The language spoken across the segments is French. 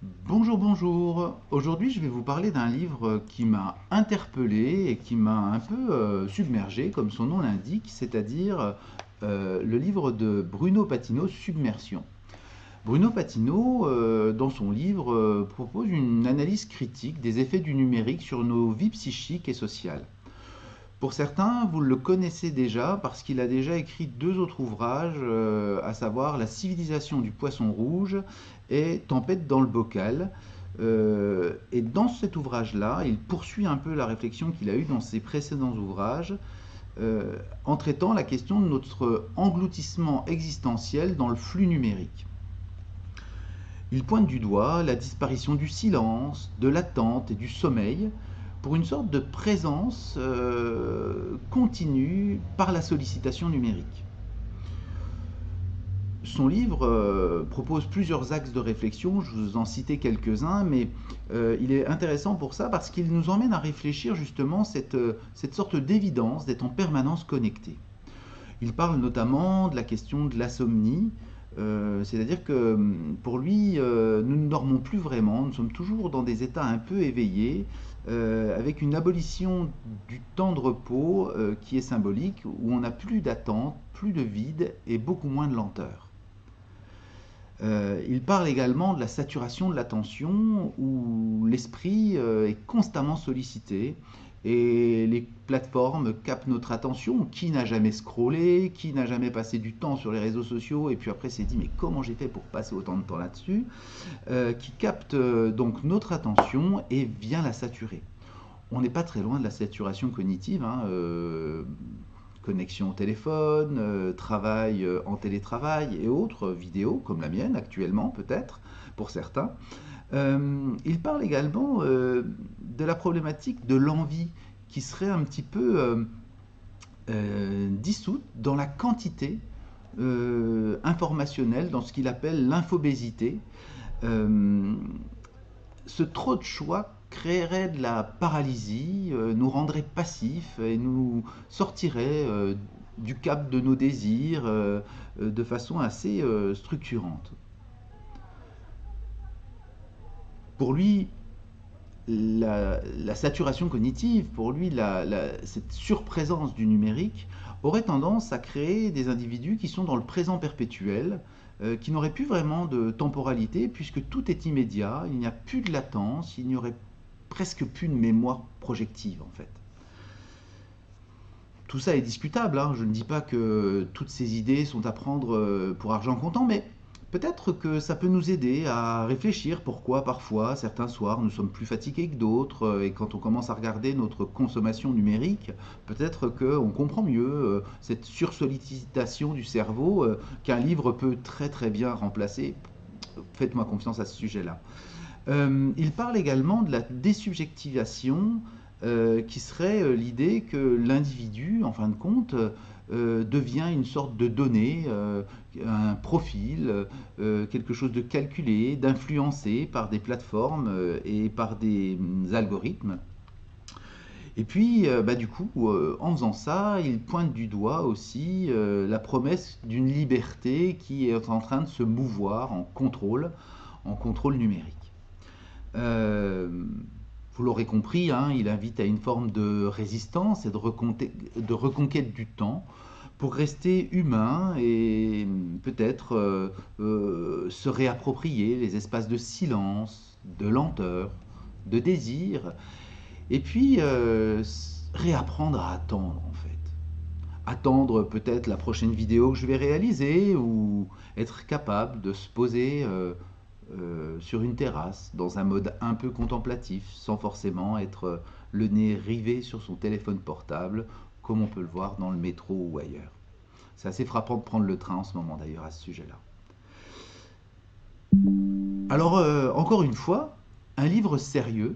Bonjour, bonjour. Aujourd'hui, je vais vous parler d'un livre qui m'a interpellé et qui m'a un peu submergé, comme son nom l'indique, c'est-à-dire le livre de Bruno Patino, Submersion. Bruno Patino, dans son livre, propose une analyse critique des effets du numérique sur nos vies psychiques et sociales. Pour certains, vous le connaissez déjà parce qu'il a déjà écrit deux autres ouvrages, à savoir La civilisation du poisson rouge et Tempête dans le bocal. Et dans cet ouvrage-là, il poursuit un peu la réflexion qu'il a eue dans ses précédents ouvrages, en traitant la question de notre engloutissement existentiel dans le flux numérique. Il pointe du doigt la disparition du silence, de l'attente et du sommeil pour une sorte de présence continue par la sollicitation numérique. Son livre propose plusieurs axes de réflexion, je vous en citais quelques-uns, mais il est intéressant pour ça parce qu'il nous emmène à réfléchir justement cette sorte d'évidence d'être en permanence connecté. Il parle notamment de la question de l'insomnie, c'est-à-dire que pour lui, nous ne dormons plus vraiment, nous sommes toujours dans des états un peu éveillés, avec une abolition du temps de repos qui est symbolique, où on n'a plus d'attente, plus de vide et beaucoup moins de lenteur. Il parle également de la saturation de l'attention où l'esprit est constamment sollicité et les plateformes captent notre attention. Qui n'a jamais scrollé, qui n'a jamais passé du temps sur les réseaux sociaux et puis après s'est dit mais comment j'ai fait pour passer autant de temps là-dessus, qui capte donc notre attention et vient la saturer. On n'est pas très loin de la saturation cognitive, hein, connexion au téléphone, travail en télétravail et autres, vidéos comme la mienne actuellement peut-être pour certains. Il parle également de la problématique de l'envie qui serait un petit peu dissoute dans la quantité informationnelle, dans ce qu'il appelle l'infobésité. Euh, ce trop de choix créerait de la paralysie, nous rendrait passifs et nous sortirait du cap de nos désirs de façon assez structurante. Pour lui, la saturation cognitive, pour lui, cette surprésence du numérique aurait tendance à créer des individus qui sont dans le présent perpétuel, qui n'auraient plus vraiment de temporalité, puisque tout est immédiat, il n'y a plus de latence, il n'y aurait presque plus de mémoire projective en fait. Tout ça est discutable, hein. Je ne dis pas que toutes ces idées sont à prendre pour argent comptant, mais peut-être que ça peut nous aider à réfléchir pourquoi parfois, certains soirs, nous sommes plus fatigués que d'autres, et quand on commence à regarder notre consommation numérique, peut-être qu'on comprend mieux cette sursollicitation du cerveau qu'un livre peut très très bien remplacer. Faites-moi confiance à ce sujet-là. Il parle également de la désubjectivation, qui serait l'idée que l'individu, en fin de compte, devient une sorte de donnée, un profil, quelque chose de calculé, d'influencé par des plateformes et par des algorithmes. Et puis, bah, du coup, en faisant ça, il pointe du doigt aussi la promesse d'une liberté qui est en train de se mouvoir en contrôle numérique. Euh, Vous l'aurez compris, hein, il invite à une forme de résistance et de reconquête du temps pour rester humain et peut-être se réapproprier les espaces de silence, de lenteur, de désir, et puis réapprendre à attendre en fait. Attendre peut-être la prochaine vidéo que je vais réaliser ou être capable de se poser sur une terrasse dans un mode un peu contemplatif sans forcément être le nez rivé sur son téléphone portable comme on peut le voir dans le métro ou ailleurs. C'est assez frappant de prendre le train en ce moment d'ailleurs à ce sujet-là. Alors encore une fois, un livre sérieux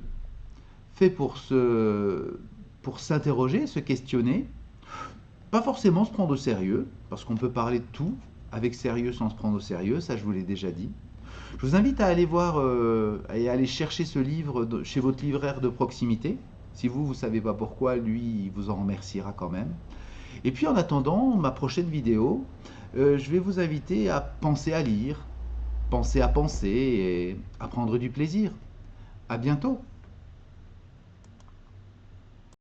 fait pour s'interroger, se questionner, pas forcément se prendre au sérieux, parce qu'on peut parler de tout avec sérieux sans se prendre au sérieux, ça je vous l'ai déjà dit. Je vous invite à aller voir et à aller chercher ce livre chez votre libraire de proximité. Si vous ne savez pas pourquoi, lui, il vous en remerciera quand même. Et puis en attendant ma prochaine vidéo, je vais vous inviter à penser à lire, penser à penser et à prendre du plaisir. À bientôt!